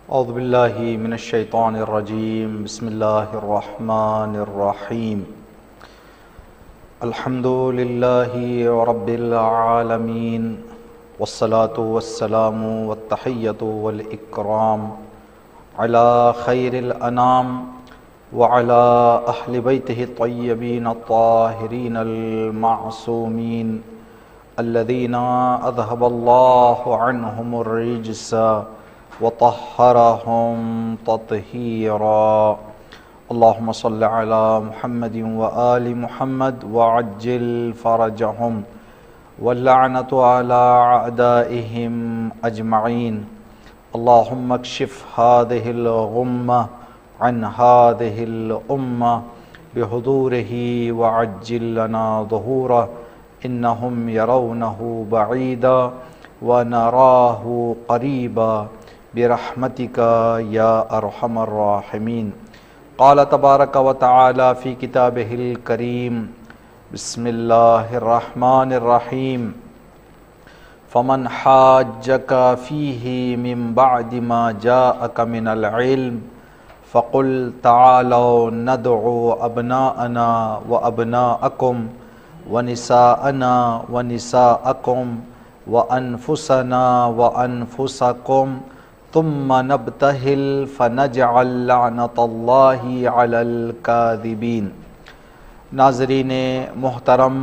اعوذ باللہ من الشیطان الرجیم بسم اللہ الرحمن الرحیم الحمد للہ رب العالمین والصلاة والسلام والتحیۃ والاکرام علی خیر الانام وعلی اہل بیتہ الطیبین الطاہرین المعصومین الذین اذہب اللہ عنہم الرجس وطہرہم تطہیرا اللہم صل علی محمد وآل محمد وعجل فرجہم واللعنۃ علی اعدائہم اجمعین اللہم اکشف ہذہ الغمہ عن هذه الأمة بحضوره وعجل لنا ظهوره إنهم يرونه بعيدا ونراه قريبا برحمتك يا أرحم الراحمين قال تبارك وتعالى في كتابه الكريم بسم الله الرحمن الرحيم فمن حاجك فيه من بعد ما جاءك من العلم فقل تعالوا ندعو أبناءنا وأبناءكم ونساءنا ونساءكم وأنفسنا وأنفسكم ثم نبتهل فنجعل لعنة الله على الكاذبين۔ ناظرین محترم،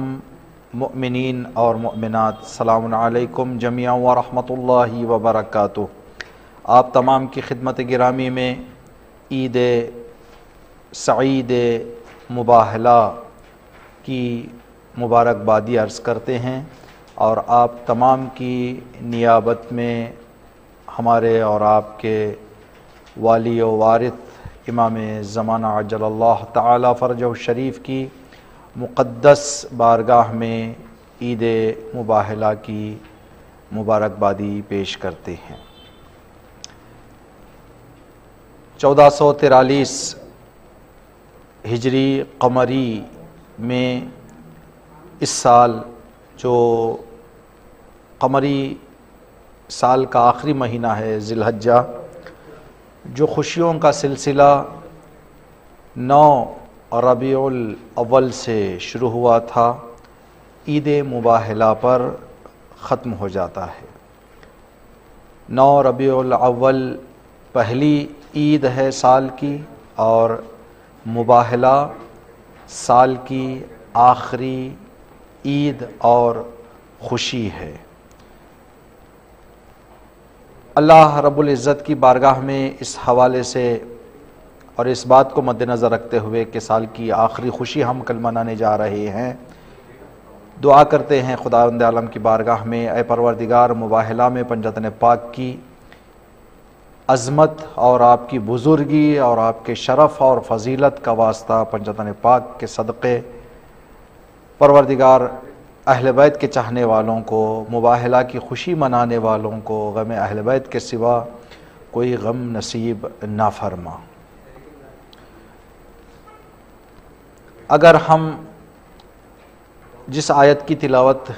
مؤمنین اور مؤمنات، السلام علیکم جمیعا ورحمۃ اللہ وبرکاتہ۔ آپ تمام کی خدمت گرامی میں عید سعید مباہلہ کی مبارکبادی عرض کرتے ہیں، اور آپ تمام کی نیابت میں ہمارے اور آپ کے والی و وارث امام زمانہ عجل اللہ تعالی فرجہ الشریف کی مقدس بارگاہ میں عید مباہلہ کی مبارکبادی پیش کرتے ہیں۔ 1443 ہجری قمری میں اس سال جو قمری سال کا آخری مہینہ ہے ذی الحجہ، جو خوشیوں کا سلسلہ 9 ربیع الاول سے شروع ہوا تھا، عید مباہلہ پر ختم ہو جاتا ہے۔ 9 ربیع الاول پہلی عید ہے سال کی، اور مباہلہ سال کی آخری عید اور خوشی ہے۔ اللہ رب العزت کی بارگاہ میں اس حوالے سے اور اس بات کو مد نظر رکھتے ہوئے کہ سال کی آخری خوشی ہم کل منانے جا رہے ہیں، دعا کرتے ہیں خداوند عالم کی بارگاہ میں، اے پروردگار، مباہلہ میں پنجتن پاک کی عظمت اور آپ کی بزرگی اور آپ کے شرف اور فضیلت کا واسطہ پنجتن پاک کے صدقے پروردگار اہل بیت کے چاہنے والوں کو، مباہلہ کی خوشی منانے والوں کو غم اہل بیت کے سوا کوئی غم نصیب نہ فرما۔ اگر ہم جس آیت کی تلاوت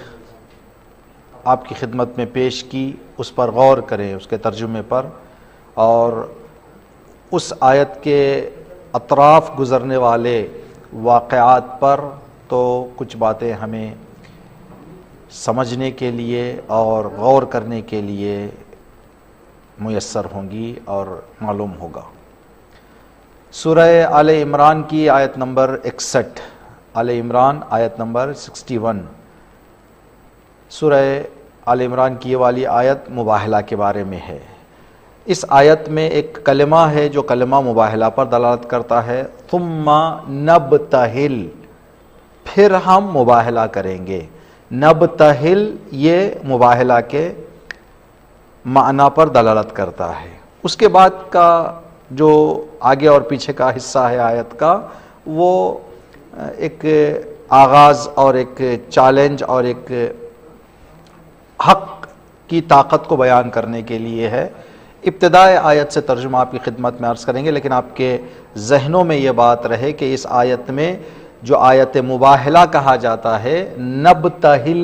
آپ کی خدمت میں پیش کی اس پر غور کریں، اس کے ترجمے پر، اور اس آیت کے اطراف گزرنے والے واقعات پر، تو کچھ باتیں ہمیں سمجھنے کے لیے اور غور کرنے کے لیے میسر ہوں گی اور معلوم ہوگا۔ سورہ آل عمران کی آیت نمبر 61، آل عمران آیت نمبر 61، سورہ آل عمران کی یہ والی آیت مباہلہ کے بارے میں ہے۔ اس آیت میں ایک کلمہ ہے جو کلمہ مباہلہ پر دلالت کرتا ہے، ثم نبتہل، پھر ہم مباہلہ کریں گے۔ نبتہل یہ مباہلہ کے معنی پر دلالت کرتا ہے۔ اس کے بعد کا جو آگے اور پیچھے کا حصہ ہے آیت کا، وہ ایک آغاز اور ایک چیلنج اور ایک حق کی طاقت کو بیان کرنے کے لیے ہے۔ ابتدائے آیت سے ترجمہ آپ کی خدمت میں عرض کریں گے، لیکن آپ کے ذہنوں میں یہ بات رہے کہ اس آیت میں جو آیت مباہلہ کہا جاتا ہے، نبتہل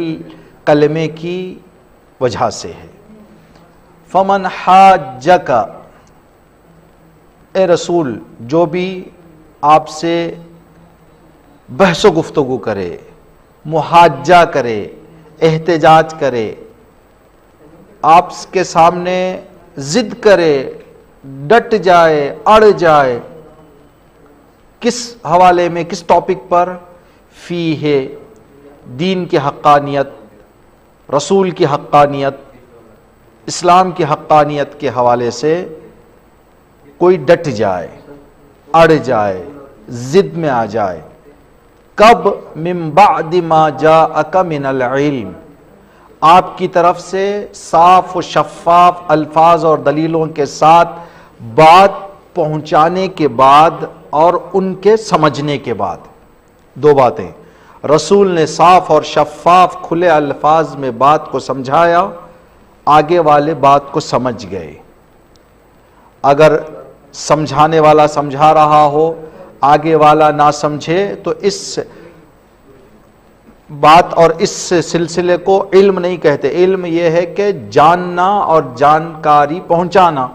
کلمے کی وجہ سے ہے۔ فمن حاجک، اے رسول جو بھی آپ سے بحث و گفتگو کرے، محاجہ کرے، احتجاج کرے، آپ کے سامنے ضد کرے، ڈٹ جائے، اڑ جائے، کس حوالے میں، کس ٹاپک پر؟ فی ہے دین کی حقانیت، رسول کی حقانیت، اسلام کی حقانیت کے حوالے سے کوئی ڈٹ جائے، اڑ جائے، ضد میں آ جائے، کب؟ من بعد ما جاءک من العلم، آپ کی طرف سے صاف و شفاف الفاظ اور دلیلوں کے ساتھ بات پہنچانے کے بعد اور ان کے سمجھنے کے بعد۔ دو باتیں، رسول نے صاف اور شفاف کھلے الفاظ میں بات کو سمجھایا، آگے والے بات کو سمجھ گئے۔ اگر سمجھانے والا سمجھا رہا ہو، آگے والا نہ سمجھے، تو اس بات اور اس سلسلے کو علم نہیں کہتے۔ علم یہ ہے کہ جاننا اور جانکاری پہنچانا۔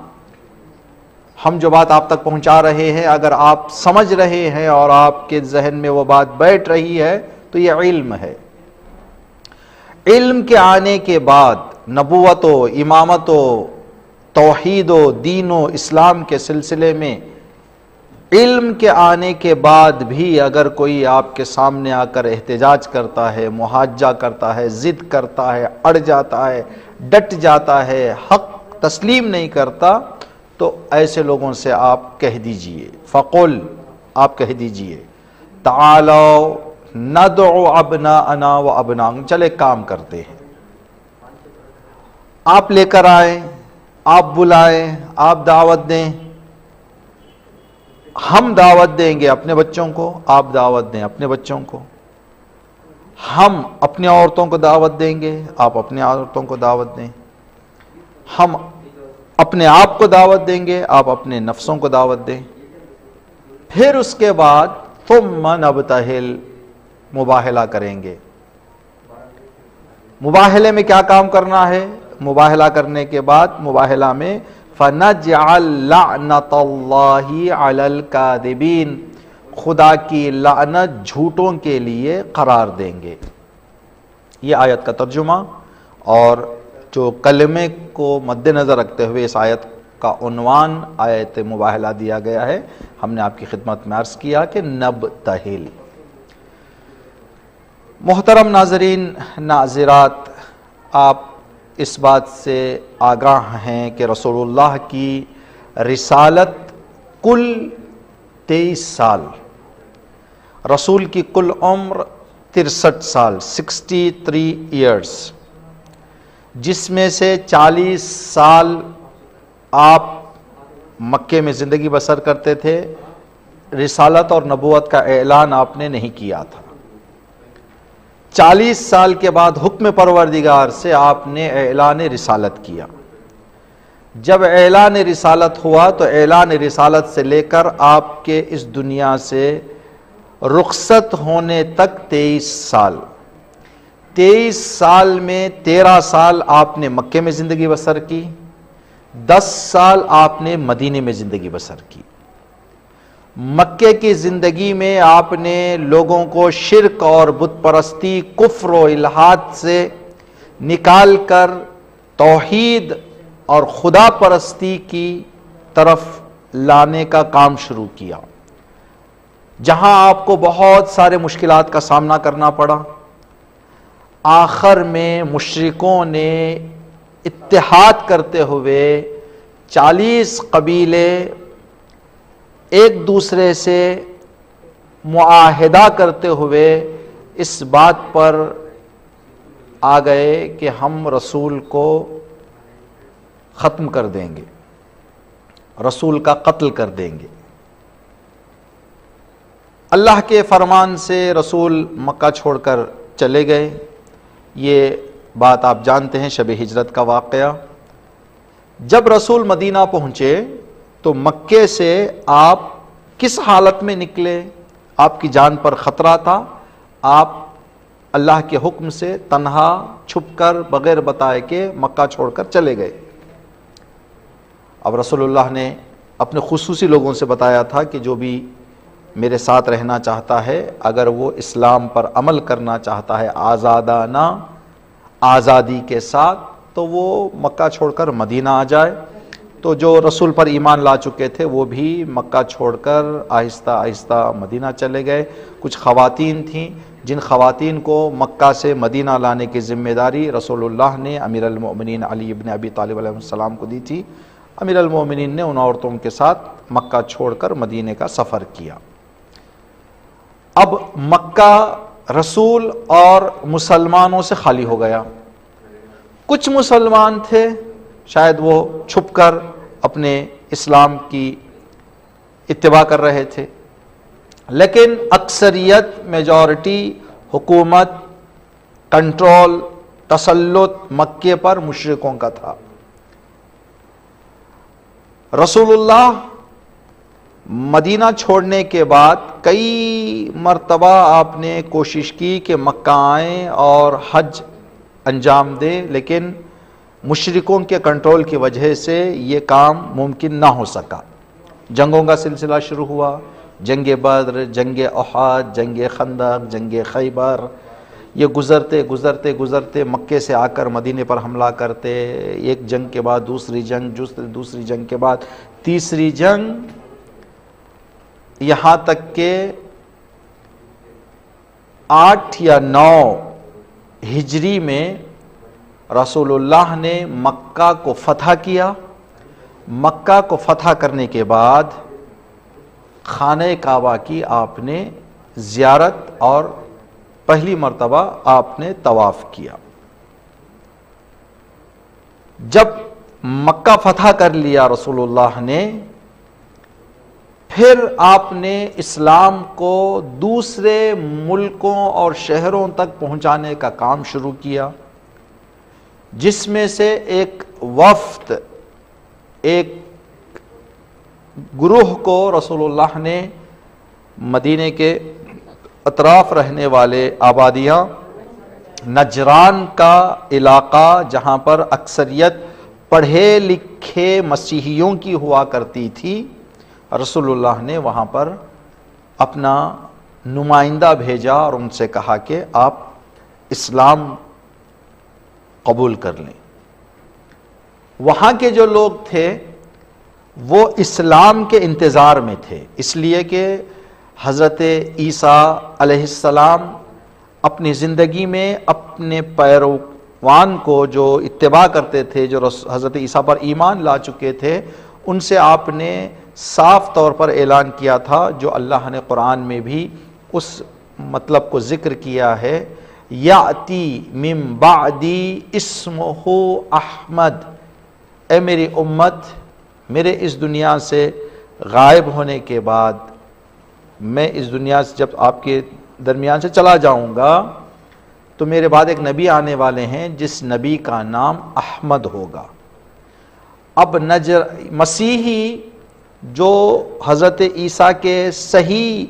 ہم جو بات آپ تک پہنچا رہے ہیں، اگر آپ سمجھ رہے ہیں اور آپ کے ذہن میں وہ بات بیٹھ رہی ہے تو یہ علم ہے۔ علم کے آنے کے بعد نبوت و امامت و توحید و دین و اسلام کے سلسلے میں علم کے آنے کے بعد بھی اگر کوئی آپ کے سامنے آ کر احتجاج کرتا ہے، محاجہ کرتا ہے، ضد کرتا ہے، اڑ جاتا ہے، ڈٹ جاتا ہے، حق تسلیم نہیں کرتا، تو ایسے لوگوں سے آپ کہہ دیجئے، فقل، آپ کہہ دیجئے، تعالوا ندعو ابناءنا و ابناءکم، چلے کام کرتے ہیں، آپ لے کر آئیں، آپ بلائیں، آپ دعوت دیں، ہم دعوت دیں گے اپنے بچوں کو، آپ دعوت دیں اپنے بچوں کو، ہم اپنی عورتوں کو دعوت دیں گے، آپ اپنے عورتوں کو دعوت دیں، ہم اپنے آپ کو دعوت دیں گے، آپ اپنے نفسوں کو دعوت دیں، پھر اس کے بعد ثم نبتہل، مباہلہ کریں گے۔ مباہلے میں کیا کام کرنا ہے؟ مباہلہ کرنے کے بعد مباہلہ میں فَنَجْعَلْ لَعْنَةَ اللَّهِ عَلَى الْكَاذِبِينَ، خدا کی لعنت جھوٹوں کے لیے قرار دیں گے۔ یہ آیت کا ترجمہ اور جو کلمے کو مد نظر رکھتے ہوئے اس آیت کا عنوان آیت مباہلہ دیا گیا ہے، ہم نے آپ کی خدمت میں عرض کیا کہ نبتہل۔ محترم ناظرین، ناظرات، آپ اس بات سے آگاہ ہیں کہ رسول اللہ کی رسالت کل 23 سال، رسول کی کل عمر 63 سال، 63 ایئرز، جس میں سے 40 سال آپ مکے میں زندگی بسر کرتے تھے، رسالت اور نبوت کا اعلان آپ نے نہیں کیا تھا۔ 40 سال کے بعد حکم پروردگار سے آپ نے اعلان رسالت کیا۔ جب اعلان رسالت ہوا تو اعلان رسالت سے لے کر آپ کے اس دنیا سے رخصت ہونے تک 23 سال، 23 سال میں 13 سال آپ نے مکے میں زندگی بسر کی، 10 سال آپ نے مدینے میں زندگی بسر کی۔ مکے کی زندگی میں آپ نے لوگوں کو شرک اور بت پرستی، کفر و الحاد سے نکال کر توحید اور خدا پرستی کی طرف لانے کا کام شروع کیا، جہاں آپ کو بہت سارے مشکلات کا سامنا کرنا پڑا۔ آخر میں مشرکوں نے اتحاد کرتے ہوئے 40 قبیلے ایک دوسرے سے معاہدہ کرتے ہوئے اس بات پر آ گئے کہ ہم رسول کو ختم کر دیں گے، رسول کا قتل کر دیں گے۔ اللہ کے فرمان سے رسول مکہ چھوڑ کر چلے گئے۔ یہ بات آپ جانتے ہیں، شب ہجرت کا واقعہ۔ جب رسول مدینہ پہنچے تو مکے سے آپ کس حالت میں نکلے؟ آپ کی جان پر خطرہ تھا، آپ اللہ کے حکم سے تنہا چھپ کر بغیر بتائے کہ مکہ چھوڑ کر چلے گئے۔ اب رسول اللہ نے اپنے خصوصی لوگوں سے بتایا تھا کہ جو بھی میرے ساتھ رہنا چاہتا ہے، اگر وہ اسلام پر عمل کرنا چاہتا ہے آزادانہ آزادی کے ساتھ، تو وہ مکہ چھوڑ کر مدینہ آ جائے۔ تو جو رسول پر ایمان لا چکے تھے وہ بھی مکہ چھوڑ کر آہستہ آہستہ مدینہ چلے گئے۔ کچھ خواتین تھیں جن خواتین کو مکہ سے مدینہ لانے کی ذمہ داری رسول اللہ نے امیر المؤمنین علی ابن ابی طالب علیہ السلام کو دی تھی۔ امیر المؤمنین نے ان عورتوں کے ساتھ مکہ چھوڑ کر مدینہ کا سفر کیا۔ اب مکہ رسول اور مسلمانوں سے خالی ہو گیا۔ کچھ مسلمان تھے، شاید وہ چھپ کر اپنے اسلام کی اتباع کر رہے تھے، لیکن اکثریت، میجورٹی، حکومت، کنٹرول، تسلط مکے پر مشرکوں کا تھا۔ رسول اللہ مدینہ چھوڑنے کے بعد کئی مرتبہ آپ نے کوشش کی کہ مکہ آئیں اور حج انجام دیں، لیکن مشرکوں کے کنٹرول کی وجہ سے یہ کام ممکن نہ ہو سکا۔ جنگوں کا سلسلہ شروع ہوا، جنگ بدر، جنگ احد، جنگ خندق، جنگ خیبر، یہ گزرتے گزرتے گزرتے مکے سے آ کر مدینے پر حملہ کرتے، ایک جنگ کے بعد دوسری جنگ، دوسری جنگ کے بعد تیسری جنگ، یہاں تک کہ 8 یا 9 ہجری میں رسول اللہ نے مکہ کو فتح کیا۔ مکہ کو فتح کرنے کے بعد خانہ کعبہ کی آپ نے زیارت اور پہلی مرتبہ آپ نے طواف کیا۔ جب مکہ فتح کر لیا رسول اللہ نے، پھر آپ نے اسلام کو دوسرے ملکوں اور شہروں تک پہنچانے کا کام شروع کیا، جس میں سے ایک وفد، ایک گروہ کو رسول اللہ نے مدینے کے اطراف رہنے والے آبادیاں، نجران کا علاقہ جہاں پر اکثریت پڑھے لکھے مسیحیوں کی ہوا کرتی تھی، رسول اللہ نے وہاں پر اپنا نمائندہ بھیجا اور ان سے کہا کہ آپ اسلام قبول کر لیں۔ وہاں کے جو لوگ تھے وہ اسلام کے انتظار میں تھے، اس لیے کہ حضرت عیسیٰ علیہ السلام اپنی زندگی میں اپنے پیروان کو جو اتباع کرتے تھے، جو حضرت عیسیٰ پر ایمان لا چکے تھے، ان سے آپ نے صاف طور پر اعلان کیا تھا، جو اللہ نے قرآن میں بھی اس مطلب کو ذکر کیا ہے، یاتی من بعدی اسمہ احمد، اے میری امت، میرے اس دنیا سے غائب ہونے کے بعد، میں اس دنیا سے جب آپ کے درمیان سے چلا جاؤں گا تو میرے بعد ایک نبی آنے والے ہیں جس نبی کا نام احمد ہوگا۔ اب مسیحی جو حضرت عیسیٰ کے صحیح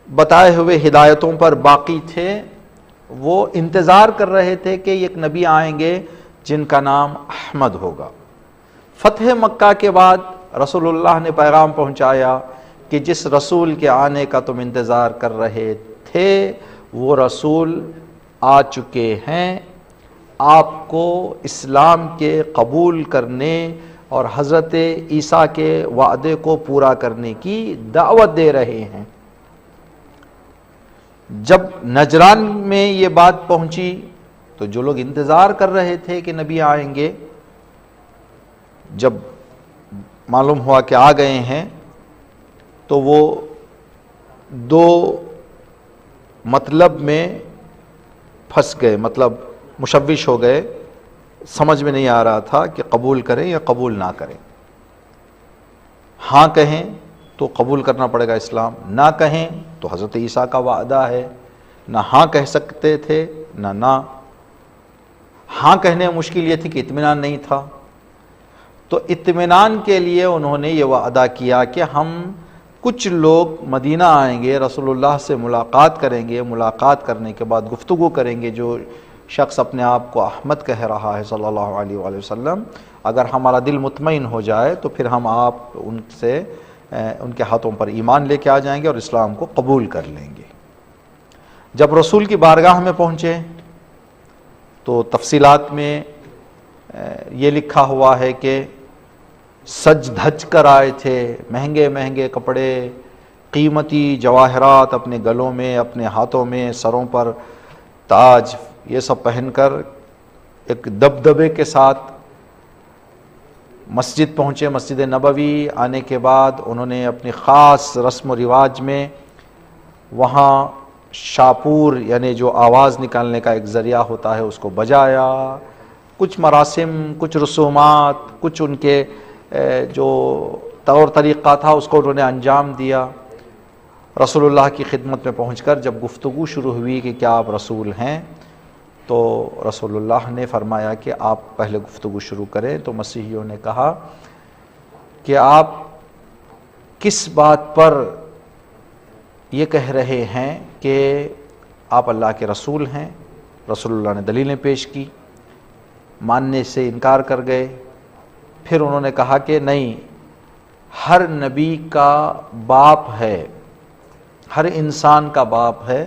بتائے ہوئے ہدایتوں پر باقی تھے، وہ انتظار کر رہے تھے کہ ایک نبی آئیں گے جن کا نام احمد ہوگا۔ فتح مکہ کے بعد رسول اللہ نے پیغام پہنچایا کہ جس رسول کے آنے کا تم انتظار کر رہے تھے وہ رسول آ چکے ہیں، آپ کو اسلام کے قبول کرنے اور حضرت عیسیٰ کے وعدے کو پورا کرنے کی دعوت دے رہے ہیں۔ جب نجران میں یہ بات پہنچی تو جو لوگ انتظار کر رہے تھے کہ نبی آئیں گے، جب معلوم ہوا کہ آ گئے ہیں تو وہ دو مطلب میں پھنس گئے، مطلب مشوش ہو گئے، سمجھ میں نہیں آ رہا تھا کہ قبول کریں یا قبول نہ کریں۔ ہاں کہیں تو قبول کرنا پڑے گا اسلام، نہ کہیں تو حضرت عیسیٰ کا وعدہ ہے، نہ ہاں کہہ سکتے تھے نہ ہاں کہنے میں مشکل یہ تھی کہ اطمینان نہیں تھا۔ تو اطمینان کے لیے انہوں نے یہ وعدہ کیا کہ ہم کچھ لوگ مدینہ آئیں گے، رسول اللہ سے ملاقات کریں گے، ملاقات کرنے کے بعد گفتگو کریں گے، جو شخص اپنے آپ کو احمد کہہ رہا ہے صلی اللہ علیہ وآلہ وسلم، اگر ہمارا دل مطمئن ہو جائے تو پھر ہم ان کے ہاتھوں پر ایمان لے کے آ جائیں گے اور اسلام کو قبول کر لیں گے۔ جب رسول کی بارگاہ میں پہنچے تو تفصیلات میں یہ لکھا ہوا ہے کہ سج دھج کر آئے تھے، مہنگے مہنگے کپڑے، قیمتی جواہرات اپنے گلوں میں، اپنے ہاتھوں میں، سروں پر تاج، یہ سب پہن کر ایک دبدبے کے ساتھ مسجد پہنچے، مسجد نبوی۔ آنے کے بعد انہوں نے اپنی خاص رسم و رواج میں وہاں شاپور یعنی جو آواز نکالنے کا ایک ذریعہ ہوتا ہے اس کو بجایا، کچھ مراسم، کچھ رسومات، کچھ ان کے جو طور طریقہ تھا اس کو انہوں نے انجام دیا۔ رسول اللہ کی خدمت میں پہنچ کر جب گفتگو شروع ہوئی کہ کیا آپ رسول ہیں، تو رسول اللہ نے فرمایا کہ آپ پہلے گفتگو شروع کریں۔ تو مسیحیوں نے کہا کہ آپ کس بات پر یہ کہہ رہے ہیں کہ آپ اللہ کے رسول ہیں؟ رسول اللہ نے دلیلیں پیش کی، ماننے سے انکار کر گئے۔ پھر انہوں نے کہا کہ نہیں، ہر نبی کا باپ ہے، ہر انسان کا باپ ہے۔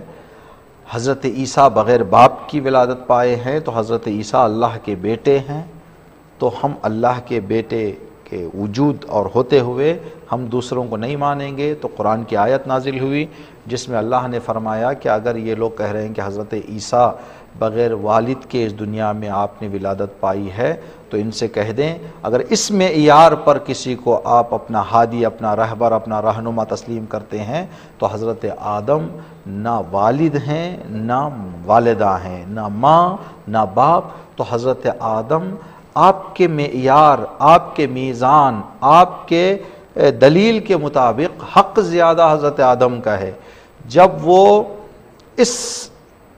حضرت عیسیٰ بغیر باپ کی ولادت پائے ہیں تو حضرت عیسیٰ اللہ کے بیٹے ہیں، تو ہم اللہ کے بیٹے کے وجود اور ہوتے ہوئے ہم دوسروں کو نہیں مانیں گے۔ تو قرآن کی آیت نازل ہوئی جس میں اللہ نے فرمایا کہ اگر یہ لوگ کہہ رہے ہیں کہ حضرت عیسیٰ بغیر والد کے اس دنیا میں آپ نے ولادت پائی ہے، تو ان سے کہہ دیں اگر اس معیار پر کسی کو آپ اپنا ہادی، اپنا رہبر، اپنا رہنما تسلیم کرتے ہیں تو حضرت آدم نہ والد ہیں، نہ والدہ ہیں، نہ ماں، نہ باپ۔ تو حضرت آدم آپ کے معیار، آپ کے میزان، آپ کے دلیل کے مطابق حق زیادہ حضرت آدم کا ہے۔ جب وہ اس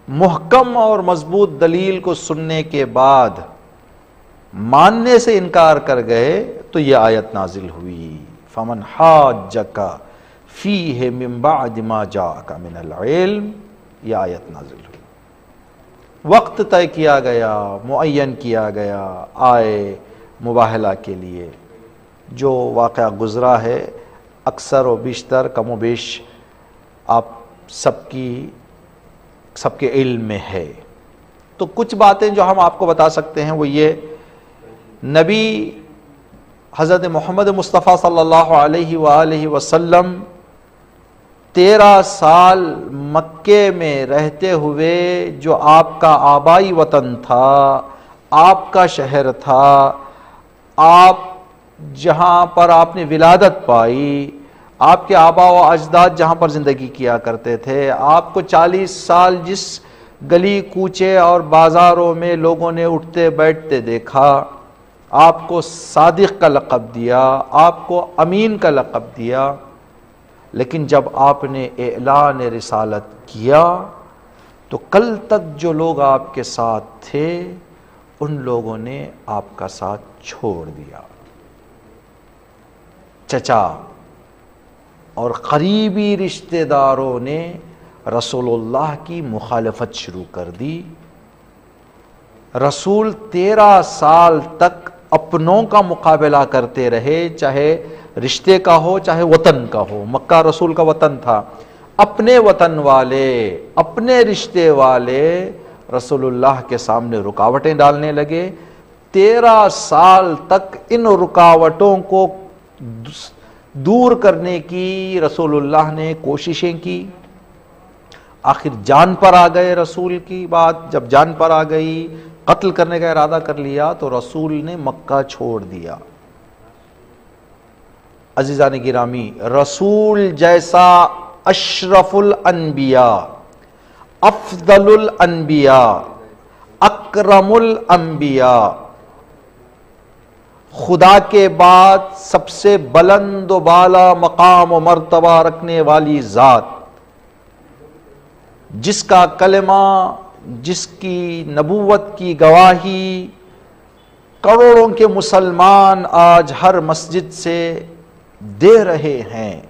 محکم اور مضبوط دلیل کو سننے کے بعد ماننے سے انکار کر گئے تو یہ آیت نازل ہوئی، فمن حاجک فیہ من بعد ما جاءک من العلم، یہ آیت نازل ہوئی۔ وقت طے کیا گیا، معین کیا گیا آئے مباہلہ کے لیے۔ جو واقعہ گزرا ہے اکثر و بیشتر کم و بیش آپ سب کے علم میں ہے۔ تو کچھ باتیں جو ہم آپ کو بتا سکتے ہیں وہ یہ، نبی حضرت محمد مصطفیٰ صلی اللہ علیہ وآلہ وسلم 13 سال مکے میں رہتے ہوئے جو آپ کا آبائی وطن تھا، آپ کا شہر تھا، آپ جہاں پر آپ نے ولادت پائی، آپ کے آبا و اجداد جہاں پر زندگی کیا کرتے تھے، آپ کو 40 سال جس گلی کوچے اور بازاروں میں لوگوں نے اٹھتے بیٹھتے دیکھا، آپ کو صادق کا لقب دیا، آپ کو امین کا لقب دیا، لیکن جب آپ نے اعلان رسالت کیا تو کل تک جو لوگ آپ کے ساتھ تھے ان لوگوں نے آپ کا ساتھ چھوڑ دیا۔ چچا اور قریبی رشتہ داروں نے رسول اللہ کی مخالفت شروع کر دی۔ رسول 13 سال تک اپنوں کا مقابلہ کرتے رہے، چاہے رشتے کا ہو چاہے وطن کا ہو۔ مکہ رسول کا وطن تھا، اپنے وطن والے، اپنے رشتے والے رسول اللہ کے سامنے رکاوٹیں ڈالنے لگے۔ 13 سال تک ان رکاوٹوں کو دور کرنے کی رسول اللہ نے کوششیں کی۔ آخر جان پر آ گئے رسول کی بات، جب جان پر آ گئی، قتل کرنے کا ارادہ کر لیا تو رسول نے مکہ چھوڑ دیا۔ عزیزان گرامی، رسول جیسا اشرف الانبیاء، افضل الانبیاء، اکرم الانبیاء، خدا کے بعد سب سے بلند و بالا مقام و مرتبہ رکھنے والی ذات، جس کا کلمہ، جس کی نبوت کی گواہی کروڑوں کے مسلمان آج ہر مسجد سے دے رہے ہیں،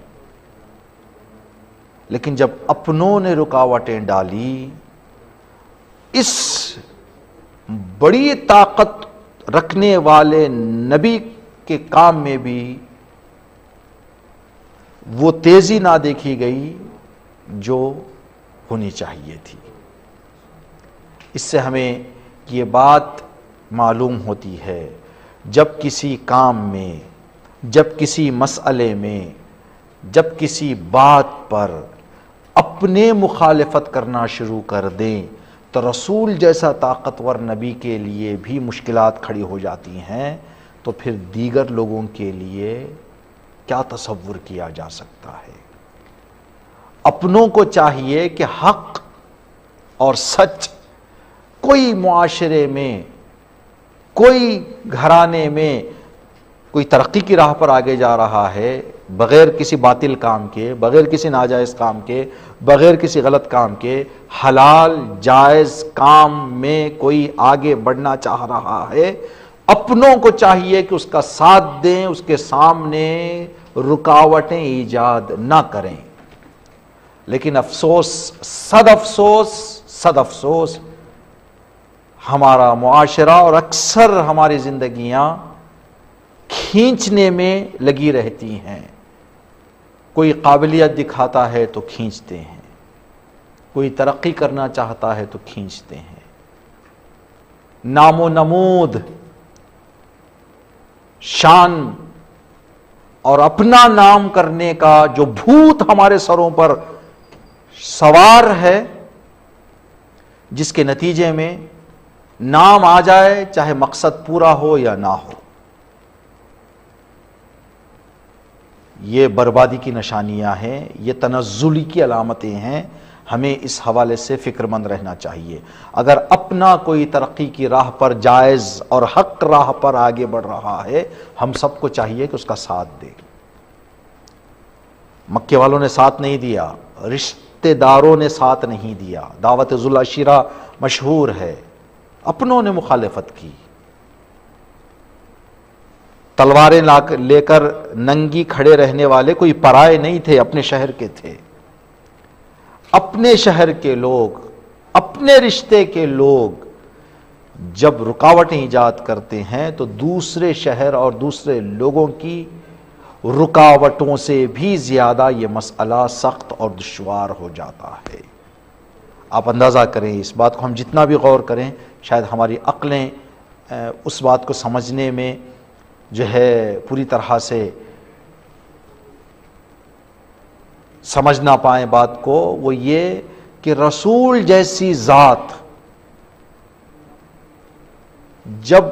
لیکن جب اپنوں نے رکاوٹیں ڈالی، اس بڑی طاقت رکھنے والے نبی کے کام میں بھی وہ تیزی نہ دیکھی گئی جو ہونی چاہیے تھی۔ اس سے ہمیں یہ بات معلوم ہوتی ہے، جب کسی کام میں، جب کسی مسئلے میں، جب کسی بات پر اپنے مخالفت کرنا شروع کر دیں تو رسول جیسا طاقتور نبی کے لیے بھی مشکلات کھڑی ہو جاتی ہیں، تو پھر دیگر لوگوں کے لیے کیا تصور کیا جا سکتا ہے۔ اپنوں کو چاہیے کہ حق اور سچ، کوئی معاشرے میں، کوئی گھرانے میں کوئی ترقی کی راہ پر آگے جا رہا ہے بغیر کسی باطل کام کے، بغیر کسی ناجائز کام کے، بغیر کسی غلط کام کے، حلال جائز کام میں کوئی آگے بڑھنا چاہ رہا ہے، اپنوں کو چاہیے کہ اس کا ساتھ دیں، اس کے سامنے رکاوٹیں ایجاد نہ کریں۔ لیکن افسوس، صد افسوس، صد افسوس، ہمارا معاشرہ اور اکثر ہماری زندگیاں کھینچنے میں لگی رہتی ہیں۔ کوئی قابلیت دکھاتا ہے تو کھینچتے ہیں، کوئی ترقی کرنا چاہتا ہے تو کھینچتے ہیں۔ نام و نمود، شان اور اپنا نام کرنے کا جو بھوت ہمارے سروں پر سوار ہے، جس کے نتیجے میں نام آ جائے چاہے مقصد پورا ہو یا نہ ہو، یہ بربادی کی نشانیاں ہیں، یہ تنزلی کی علامتیں ہیں۔ ہمیں اس حوالے سے فکر مند رہنا چاہیے۔ اگر اپنا کوئی ترقی کی راہ پر، جائز اور حق راہ پر آگے بڑھ رہا ہے، ہم سب کو چاہیے کہ اس کا ساتھ دے۔ مکے والوں نے ساتھ نہیں دیا، رشتہ داروں نے ساتھ نہیں دیا، دعوت ذو العشیرہ مشہور ہے، اپنوں نے مخالفت کی۔ تلواریں لے کر ننگی کھڑے رہنے والے کوئی پرائے نہیں تھے، اپنے شہر کے تھے۔ اپنے شہر کے لوگ، اپنے رشتے کے لوگ جب رکاوٹیں ایجاد کرتے ہیں تو دوسرے شہر اور دوسرے لوگوں کی رکاوٹوں سے بھی زیادہ یہ مسئلہ سخت اور دشوار ہو جاتا ہے۔ آپ اندازہ کریں، اس بات کو ہم جتنا بھی غور کریں، شاید ہماری عقلیں اس بات کو سمجھنے میں جو ہے پوری طرح سے سمجھ نہ پائیں بات کو، وہ یہ کہ رسول جیسی ذات جب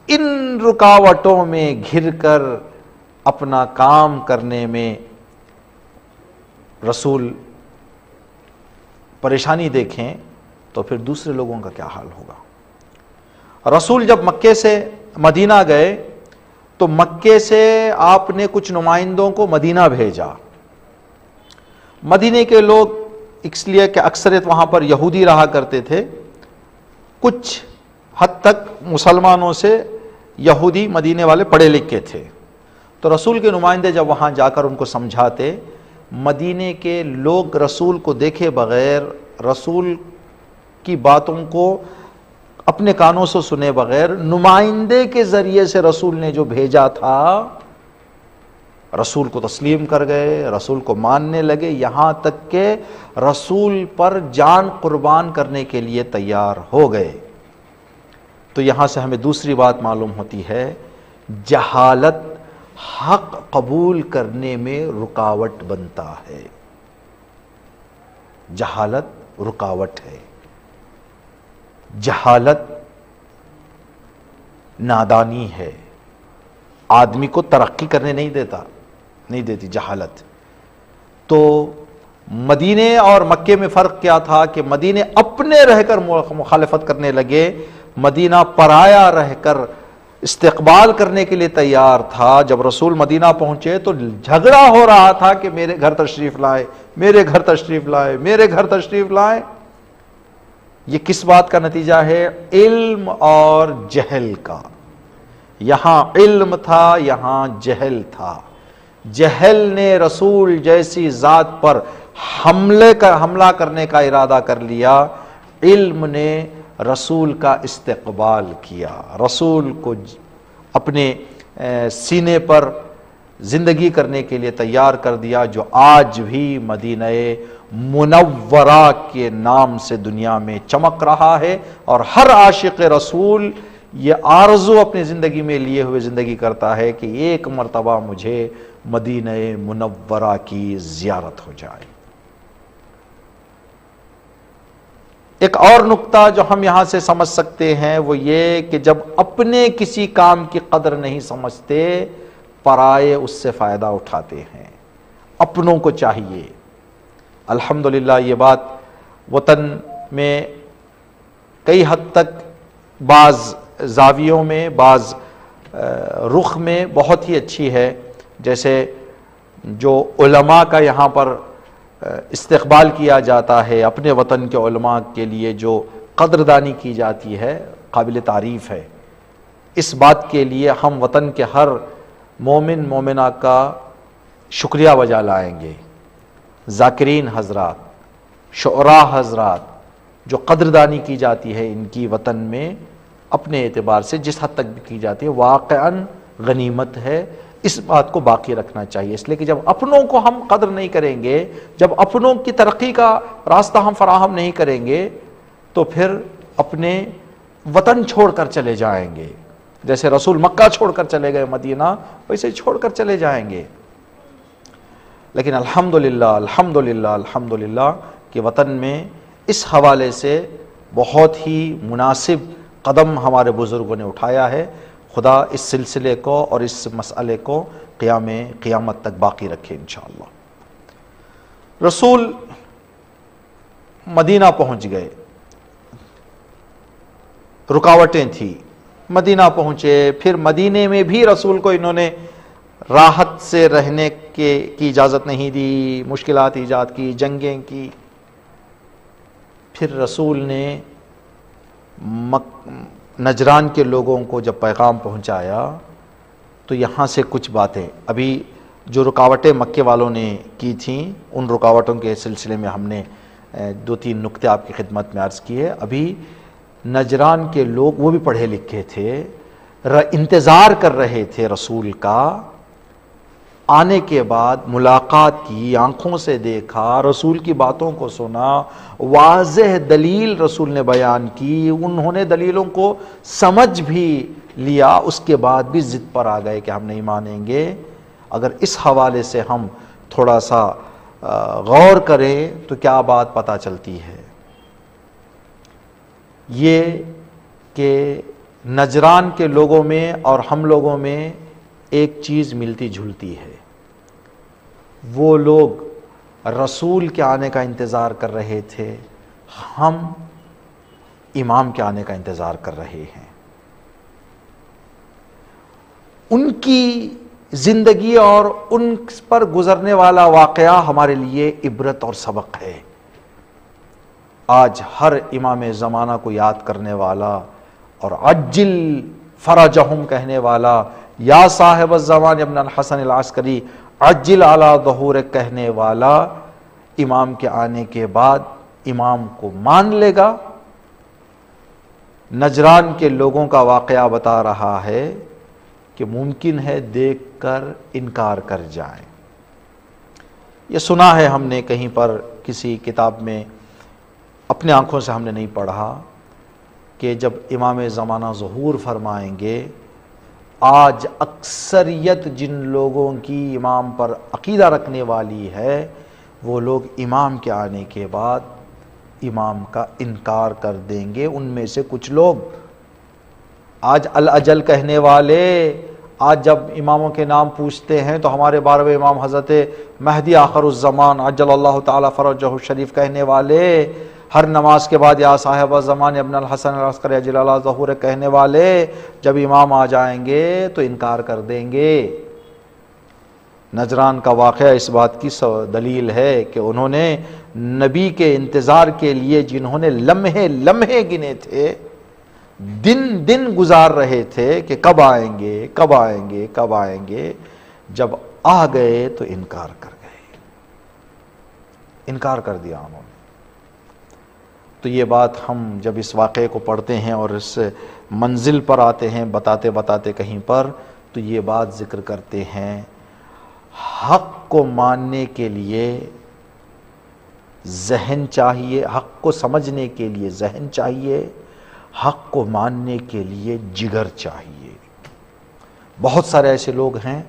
ان رکاوٹوں میں گھر کر اپنا کام کرنے میں رسول پریشانی دیکھیں تو پھر دوسرے لوگوں کا کیا حال ہوگا۔ رسول جب مکے سے مدینہ گئے تو مکے سے آپ نے کچھ نمائندوں کو مدینہ بھیجا۔ مدینے کے لوگ اس لیے کہ اکثریت وہاں پر یہودی رہا کرتے تھے، کچھ حد تک مسلمانوں سے یہودی مدینے والے پڑھے لکھے تھے، تو رسول کے نمائندے جب وہاں جا کر ان کو سمجھاتے، مدینے کے لوگ رسول کو دیکھے بغیر، رسول کی باتوں کو اپنے کانوں سے سنے بغیر، نمائندے کے ذریعے سے رسول نے جو بھیجا تھا، رسول کو تسلیم کر گئے، رسول کو ماننے لگے، یہاں تک کہ رسول پر جان قربان کرنے کے لیے تیار ہو گئے۔ تو یہاں سے ہمیں دوسری بات معلوم ہوتی ہے، جہالت حق قبول کرنے میں رکاوٹ بنتا ہے۔ جہالت رکاوٹ ہے، جہالت نادانی ہے، آدمی کو ترقی کرنے نہیں دیتی جہالت۔ تو مدینے اور مکے میں فرق کیا تھا کہ مدینے اپنے رہ کر مخالفت کرنے لگے، مدینہ پرایا رہ کر استقبال کرنے کے لیے تیار تھا۔ جب رسول مدینہ پہنچے تو جھگڑا ہو رہا تھا کہ میرے گھر تشریف لائے، میرے گھر تشریف لائے، میرے گھر تشریف لائے۔ یہ کس بات کا نتیجہ ہے؟ علم اور جہل کا۔ یہاں علم تھا، یہاں جہل تھا۔ جہل نے رسول جیسی ذات پر حملہ کرنے کا ارادہ کر لیا، علم نے رسول کا استقبال کیا، رسول کو اپنے سینے پر زندگی کرنے کے لیے تیار کر دیا، جو آج بھی مدینہ منورہ کے نام سے دنیا میں چمک رہا ہے، اور ہر عاشق رسول یہ آرزو اپنی زندگی میں لیے ہوئے زندگی کرتا ہے کہ ایک مرتبہ مجھے مدینہ منورہ کی زیارت ہو جائے۔ ایک اور نقطہ جو ہم یہاں سے سمجھ سکتے ہیں وہ یہ کہ جب اپنے کسی کام کی قدر نہیں سمجھتے، پرائے اس سے فائدہ اٹھاتے ہیں۔ اپنوں کو چاہیے، الحمدللہ یہ بات وطن میں کئی حد تک بعض زاویوں میں، بعض رخ میں بہت ہی اچھی ہے، جیسے جو علماء کا یہاں پر استقبال کیا جاتا ہے، اپنے وطن کے علماء کے لیے جو قدردانی کی جاتی ہے، قابل تعریف ہے۔ اس بات کے لیے ہم وطن کے ہر مومن مومنہ کا شکریہ بجا لائیں گے، ذاکرین حضرات، شعراء حضرات، جو قدردانی کی جاتی ہے ان کی وطن میں اپنے اعتبار سے جس حد تک بھی کی جاتی ہے، واقعاً غنیمت ہے۔ اس بات کو باقی رکھنا چاہیے، اس لیے کہ جب اپنوں کو ہم قدر نہیں کریں گے، جب اپنوں کی ترقی کا راستہ ہم فراہم نہیں کریں گے، تو پھر اپنے وطن چھوڑ کر چلے جائیں گے۔ جیسے رسول مکہ چھوڑ کر چلے گئے مدینہ، ویسے چھوڑ کر چلے جائیں گے۔ لیکن الحمدللہ الحمدللہ الحمدللہ کہ وطن میں اس حوالے سے بہت ہی مناسب قدم ہمارے بزرگوں نے اٹھایا ہے۔ خدا اس سلسلے کو اور اس مسئلے کو قیامت تک باقی رکھے انشاءاللہ۔ رسول مدینہ پہنچ گئے، رکاوٹیں تھیں، مدینہ پہنچے، پھر مدینے میں بھی رسول کو انہوں نے راحت سے رہنے کی اجازت نہیں دی، مشکلات ایجاد کی، جنگیں کی۔ پھر رسول نے نجران کے لوگوں کو جب پیغام پہنچایا تو یہاں سے کچھ باتیں، ابھی جو رکاوٹیں مکے والوں نے کی تھیں ان رکاوٹوں کے سلسلے میں ہم نے 2-3 نکتے آپ کی خدمت میں عرض کیے۔ ابھی نجران کے لوگ، وہ بھی پڑھے لکھے تھے، انتظار کر رہے تھے رسول کا آنے کے بعد، ملاقات کی، آنکھوں سے دیکھا، رسول کی باتوں کو سنا، واضح دلیل رسول نے بیان کی، انہوں نے دلیلوں کو سمجھ بھی لیا، اس کے بعد بھی ضد پر آ گئے کہ ہم نہیں مانیں گے۔ اگر اس حوالے سے ہم تھوڑا سا غور کریں تو کیا بات پتہ چلتی ہے؟ یہ کہ نجران کے لوگوں میں اور ہم لوگوں میں ایک چیز ملتی جھلتی ہے، وہ لوگ رسول کے آنے کا انتظار کر رہے تھے، ہم امام کے آنے کا انتظار کر رہے ہیں۔ ان کی زندگی اور ان پر گزرنے والا واقعہ ہمارے لیے عبرت اور سبق ہے۔ آج ہر امام زمانہ کو یاد کرنے والا اور عجل فرجہم کہنے والا، یا صاحب الزمان ابن الحسن العسکری عجل علی ظہورک کہنے والا، امام کے آنے کے بعد امام کو مان لے گا۔ نجران کے لوگوں کا واقعہ بتا رہا ہے کہ ممکن ہے دیکھ کر انکار کر جائیں۔ یہ سنا ہے ہم نے کہیں پر کسی کتاب میں، اپنے آنکھوں سے ہم نے نہیں پڑھا، کہ جب امام زمانہ ظہور فرمائیں گے، آج اکثریت جن لوگوں کی امام پر عقیدہ رکھنے والی ہے، وہ لوگ امام کے آنے کے بعد امام کا انکار کر دیں گے۔ ان میں سے کچھ لوگ آج الاجل کہنے والے، آج جب اماموں کے نام پوچھتے ہیں تو ہمارے 12ویں امام حضرت مہدی آخر الزمان عجل اللہ تعالی فرجہ الشریف کہنے والے، ہر نماز کے بعد یا صاحب الزمان ابن الحسن العسکری عجل اللہ ظہور کہنے والے، جب امام آ جائیں گے تو انکار کر دیں گے۔ نجران کا واقعہ اس بات کی دلیل ہے کہ انہوں نے نبی کے انتظار کے لیے جنہوں نے لمحے لمحے گنے تھے، دن دن گزار رہے تھے کہ کب آئیں گے کب آئیں گے کب آئیں گے، جب آ گئے تو انکار کر گئے، انکار کر دیا انہوں نے۔ تو یہ بات ہم جب اس واقعے کو پڑھتے ہیں اور اس منزل پر آتے ہیں بتاتے بتاتے کہیں پر، تو یہ بات ذکر کرتے ہیں حق کو ماننے کے لیے ذہن چاہیے، حق کو سمجھنے کے لیے ذہن چاہیے، حق کو ماننے کے لیے جگر چاہیے۔ بہت سارے ایسے لوگ ہیں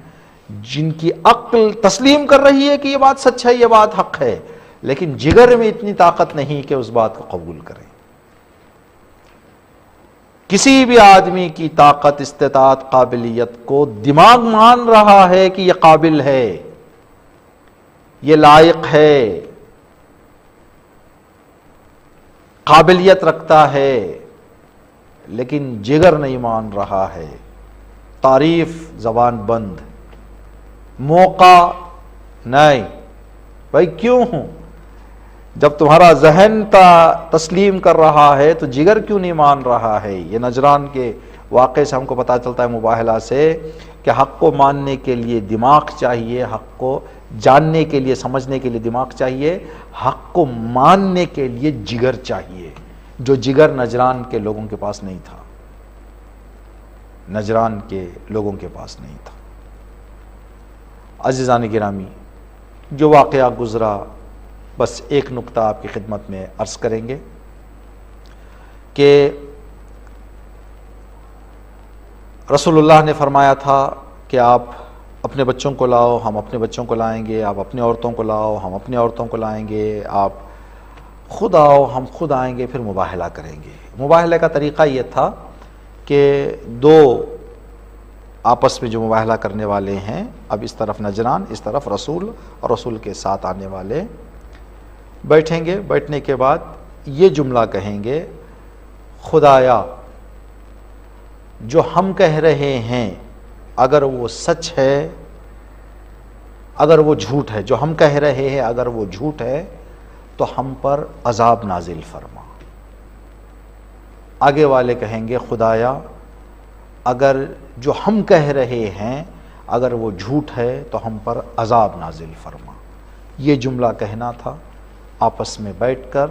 جن کی عقل تسلیم کر رہی ہے کہ یہ بات سچ ہے، یہ بات حق ہے، لیکن جگر میں اتنی طاقت نہیں کہ اس بات کو قبول کریں۔ کسی بھی آدمی کی طاقت، استطاعت، قابلیت کو دماغ مان رہا ہے کہ یہ قابل ہے، یہ لائق ہے، قابلیت رکھتا ہے، لیکن جگر نہیں مان رہا ہے، تعریف زبان بند، موقع نہیں۔ بھائی کیوں ہوں؟ جب تمہارا ذہن تسلیم کر رہا ہے تو جگر کیوں نہیں مان رہا ہے؟ یہ نجران کے واقعے سے ہم کو پتہ چلتا ہے، مباہلہ سے، کہ حق کو ماننے کے لیے دماغ چاہیے، حق کو جاننے کے لیے، سمجھنے کے لیے دماغ چاہیے، حق کو ماننے کے لیے جگر چاہیے، جو جگر نجران کے لوگوں کے پاس نہیں تھا، نجران کے لوگوں کے پاس نہیں تھا۔ عزیزان گرامی، جو واقعہ گزرا، بس ایک نقطہ آپ کی خدمت میں عرض کریں گے کہ رسول اللہ نے فرمایا تھا کہ آپ اپنے بچوں کو لاؤ، ہم اپنے بچوں کو لائیں گے، آپ اپنی عورتوں کو لاؤ، ہم اپنی عورتوں کو لائیں گے، آپ خود آؤ، ہم خود آئیں گے، پھر مباہلہ کریں گے۔ مباہلے کا طریقہ یہ تھا کہ دو آپس میں جو مباہلہ کرنے والے ہیں، اب اس طرف نجران، اس طرف رسول اور رسول کے ساتھ آنے والے بیٹھیں گے، بیٹھنے کے بعد یہ جملہ کہیں گے، خدایا جو ہم کہہ رہے ہیں اگر وہ سچ ہے، اگر وہ جھوٹ ہے، جو ہم کہہ رہے ہیں اگر وہ جھوٹ ہے تو ہم پر عذاب نازل فرما۔ آگے والے کہیں گے، خدایا اگر جو ہم کہہ رہے ہیں اگر وہ جھوٹ ہے تو ہم پر عذاب نازل فرما۔ یہ جملہ کہنا تھا آپس میں بیٹھ کر۔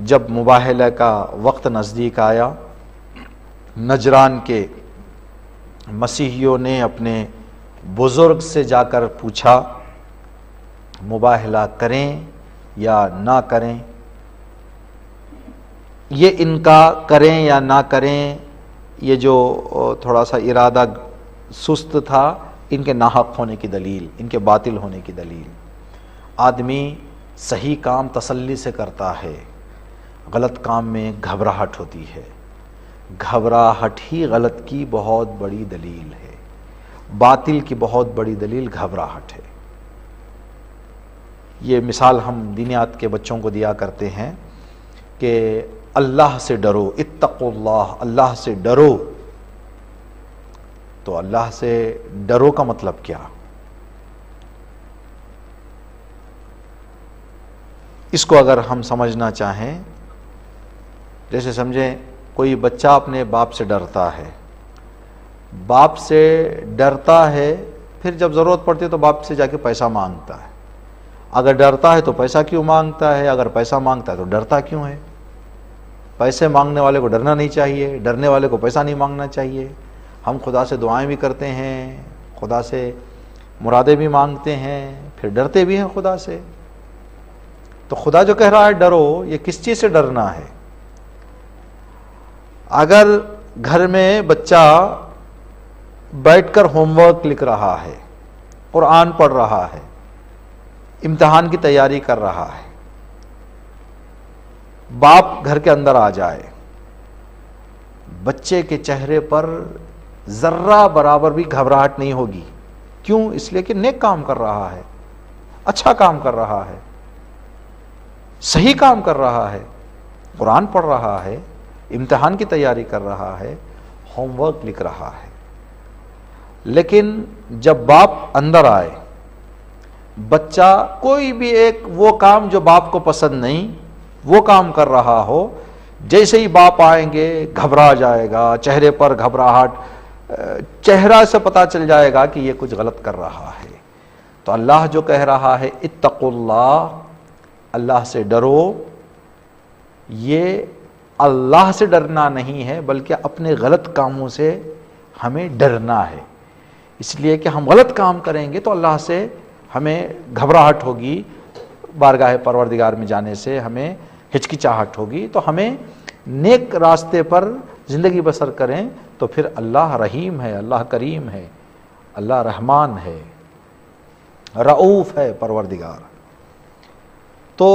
جب مباہلہ کا وقت نزدیک آیا، نجران کے مسیحیوں نے اپنے بزرگ سے جا کر پوچھا مباہلہ کریں یا نہ کریں۔ یہ ان کا کریں یا نہ کریں، یہ جو تھوڑا سا ارادہ سست تھا، ان کے ناحق ہونے کی دلیل، ان کے باطل ہونے کی دلیل۔ آدمی صحیح کام تسلی سے کرتا ہے، غلط کام میں گھبراہٹ ہوتی ہے، گھبراہٹ ہی غلط کی بہت بڑی دلیل ہے، باطل کی بہت بڑی دلیل گھبراہٹ ہے۔ یہ مثال ہم دینیات کے بچوں کو دیا کرتے ہیں کہ اللہ سے ڈرو، اتقوا اللہ، اللہ سے ڈرو۔ تو اللہ سے ڈرو کا مطلب کیا؟ اس کو اگر ہم سمجھنا چاہیں، جیسے سمجھیں کوئی بچہ اپنے باپ سے ڈرتا ہے، باپ سے ڈرتا ہے، پھر جب ضرورت پڑتی ہے تو باپ سے جا کے پیسہ مانگتا ہے۔ اگر ڈرتا ہے تو پیسہ کیوں مانگتا ہے؟ اگر پیسہ مانگتا ہے تو ڈرتا کیوں ہے؟ پیسے مانگنے والے کو ڈرنا نہیں چاہیے، ڈرنے والے کو پیسہ نہیں مانگنا چاہیے۔ ہم خدا سے دعائیں بھی کرتے ہیں، خدا سے مرادیں بھی مانگتے ہیں، پھر ڈرتے بھی ہیں خدا سے۔ تو خدا جو کہہ رہا ہے ڈرو، یہ کس چیز سے ڈرنا ہے؟ اگر گھر میں بچہ بیٹھ کر ہوم ورک لکھ رہا ہے، قرآن پڑھ رہا ہے، امتحان کی تیاری کر رہا ہے، باپ گھر کے اندر آ جائے، بچے کے چہرے پر ذرہ برابر بھی گھبراہٹ نہیں ہوگی۔ کیوں؟ اس لیے کہ نیک کام کر رہا ہے، اچھا کام کر رہا ہے، صحیح کام کر رہا ہے، قرآن پڑھ رہا ہے، امتحان کی تیاری کر رہا ہے، ہوم ورک لکھ رہا ہے۔ لیکن جب باپ اندر آئے، بچہ کوئی بھی ایک وہ کام جو باپ کو پسند نہیں وہ کام کر رہا ہو، جیسے ہی باپ آئیں گے گھبرا جائے گا، چہرے پر گھبراہٹ، چہرہ سے پتہ چل جائے گا کہ یہ کچھ غلط کر رہا ہے۔ تو اللہ جو کہہ رہا ہے اتقوا اللہ، اللہ سے ڈرو، یہ اللہ سے ڈرنا نہیں ہے بلکہ اپنے غلط کاموں سے ہمیں ڈرنا ہے، اس لیے کہ ہم غلط کام کریں گے تو اللہ سے ہمیں گھبراہٹ ہوگی، بارگاہ پروردگار میں جانے سے ہمیں ہچکچاہٹ ہوگی، تو ہمیں نیک راستے پر زندگی بسر کریں تو پھر اللہ رحیم ہے، اللہ کریم ہے، اللہ رحمان ہے، رؤوف ہے پروردگار۔ تو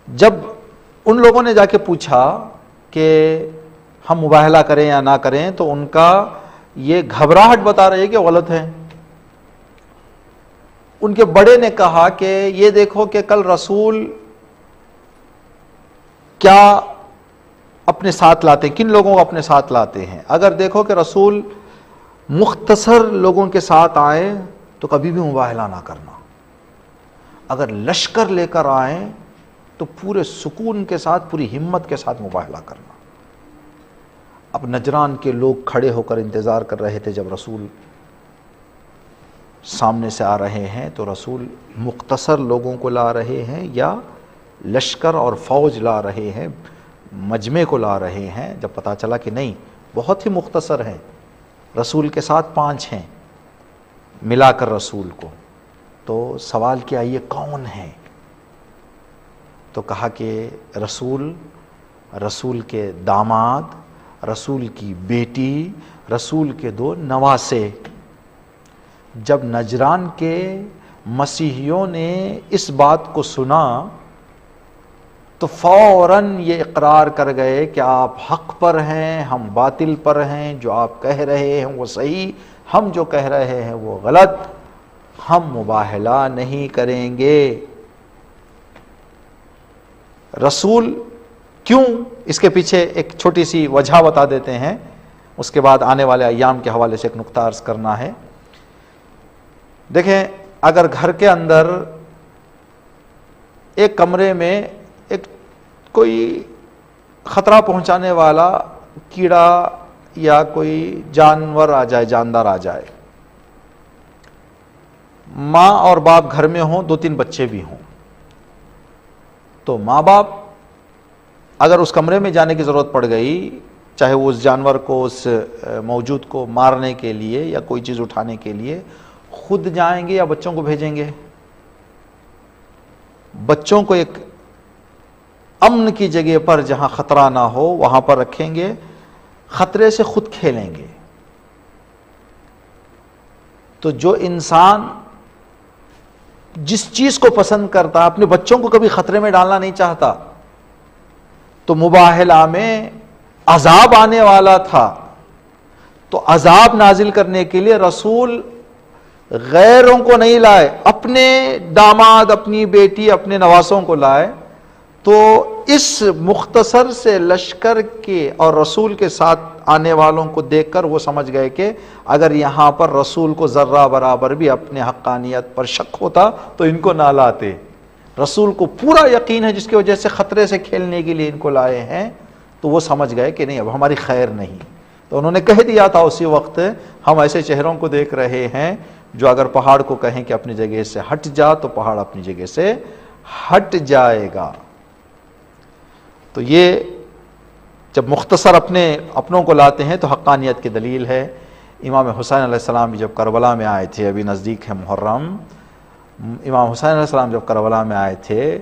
جب ان لوگوں نے جا کے پوچھا کہ ہم مباہلہ کریں یا نہ کریں تو ان کا یہ گھبراہٹ بتا رہے کہ غلط ہے۔ ان کے بڑے نے کہا کہ یہ دیکھو کہ کل رسول کیا اپنے ساتھ لاتے ہیں، کن لوگوں کو اپنے ساتھ لاتے ہیں، اگر دیکھو کہ رسول مختصر لوگوں کے ساتھ آئے تو کبھی بھی مباہلہ نہ کرنا، اگر لشکر لے کر آئیں تو پورے سکون کے ساتھ، پوری ہمت کے ساتھ مباہلہ کرنا۔ اب نجران کے لوگ کھڑے ہو کر انتظار کر رہے تھے جب رسول سامنے سے آ رہے ہیں تو رسول مختصر لوگوں کو لا رہے ہیں یا لشکر اور فوج لا رہے ہیں، مجمع کو لا رہے ہیں۔ جب پتہ چلا کہ نہیں بہت ہی مختصر ہیں، رسول کے ساتھ 5 ہیں ملا کر رسول کو، تو سوال کیا یہ کون ہیں؟ تو کہا کہ رسول کے داماد، رسول کی بیٹی، رسول کے 2 نواسے۔ جب نجران کے مسیحیوں نے اس بات کو سنا تو فوراً یہ اقرار کر گئے کہ آپ حق پر ہیں، ہم باطل پر ہیں، جو آپ کہہ رہے ہیں وہ صحیح، ہم جو کہہ رہے ہیں وہ غلط، ہم مباہلہ نہیں کریں گے۔ رسول کیوں؟ اس کے پیچھے ایک چھوٹی سی وجہ بتا دیتے ہیں، اس کے بعد آنے والے ایام کے حوالے سے ایک نقطہ عرض کرنا ہے۔ دیکھیں، اگر گھر کے اندر ایک کمرے میں ایک کوئی خطرہ پہنچانے والا کیڑا یا کوئی جانور آ جائے، جاندار آ جائے، ماں اور باپ گھر میں ہوں، 2-3 بچے بھی ہوں، تو ماں باپ اگر اس کمرے میں جانے کی ضرورت پڑ گئی، چاہے وہ اس جانور کو، اس موجود کو مارنے کے لیے یا کوئی چیز اٹھانے کے لیے، خود جائیں گے یا بچوں کو بھیجیں گے؟ بچوں کو ایک امن کی جگہ پر جہاں خطرہ نہ ہو وہاں پر رکھیں گے، خطرے سے خود کھیلیں گے۔ تو جو انسان جس چیز کو پسند کرتا ہے، اپنے بچوں کو کبھی خطرے میں ڈالنا نہیں چاہتا، تو مباہلہ میں عذاب آنے والا تھا، تو عذاب نازل کرنے کے لیے رسول غیروں کو نہیں لائے، اپنے داماد، اپنی بیٹی، اپنے نواسوں کو لائے۔ تو اس مختصر سے لشکر کے اور رسول کے ساتھ آنے والوں کو دیکھ کر وہ سمجھ گئے کہ اگر یہاں پر رسول کو ذرہ برابر بھی اپنے حقانیت پر شک ہوتا تو ان کو نہ لاتے۔ رسول کو پورا یقین ہے، جس کی وجہ سے خطرے سے کھیلنے کے لیے ان کو لائے ہیں، تو وہ سمجھ گئے کہ نہیں اب ہماری خیر نہیں۔ تو انہوں نے کہہ دیا تھا اسی وقت، ہم ایسے چہروں کو دیکھ رہے ہیں جو اگر پہاڑ کو کہیں کہ اپنی جگہ سے ہٹ جا تو پہاڑ اپنی جگہ سے ہٹ جائے گا۔ تو یہ جب مختصر اپنوں کو لاتے ہیں تو حقانیت کی دلیل ہے۔ امام حسین علیہ السلام جب کربلا میں آئے تھے، ابھی نزدیک ہے محرم، امام حسین علیہ السلام جب کربلا میں آئے تھے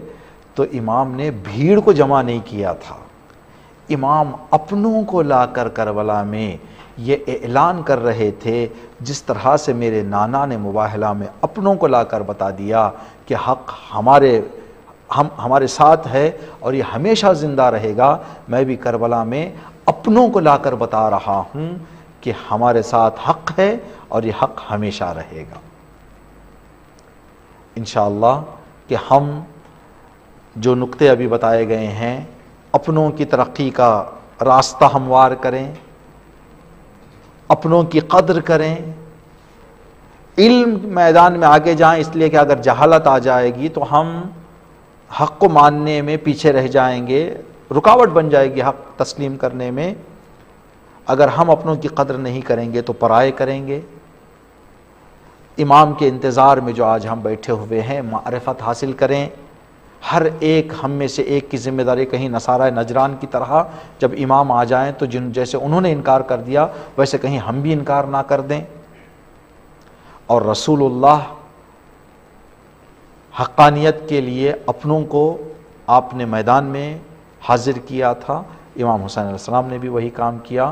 تو امام نے بھیڑ کو جمع نہیں کیا تھا، امام اپنوں کو لا کر کربلا میں یہ اعلان کر رہے تھے، جس طرح سے میرے نانا نے مباہلہ میں اپنوں کو لا کر بتا دیا کہ حق ہمارے ساتھ ہے اور یہ ہمیشہ زندہ رہے گا، میں بھی کربلا میں اپنوں کو لا کر بتا رہا ہوں کہ ہمارے ساتھ حق ہے اور یہ حق ہمیشہ رہے گا۔ انشاءاللہ کہ ہم جو نقطے ابھی بتائے گئے ہیں، اپنوں کی ترقی کا راستہ ہموار کریں، اپنوں کی قدر کریں، علم میدان میں آگے جائیں، اس لیے کہ اگر جہالت آ جائے گی تو ہم حق کو ماننے میں پیچھے رہ جائیں گے، رکاوٹ بن جائے گی حق تسلیم کرنے میں۔ اگر ہم اپنوں کی قدر نہیں کریں گے تو پرائے کریں گے۔ امام کے انتظار میں جو آج ہم بیٹھے ہوئے ہیں، معرفت حاصل کریں، ہر ایک ہم میں سے ایک کی ذمہ داری، کہیں نصارہ نجران کی طرح جب امام آ جائیں تو جیسے انہوں نے انکار کر دیا ویسے کہیں ہم بھی انکار نہ کر دیں۔ اور رسول اللہ حقانیت کے لیے اپنوں کو آپ نے میدان میں حاضر کیا تھا، امام حسین علیہ السلام نے بھی وہی کام کیا۔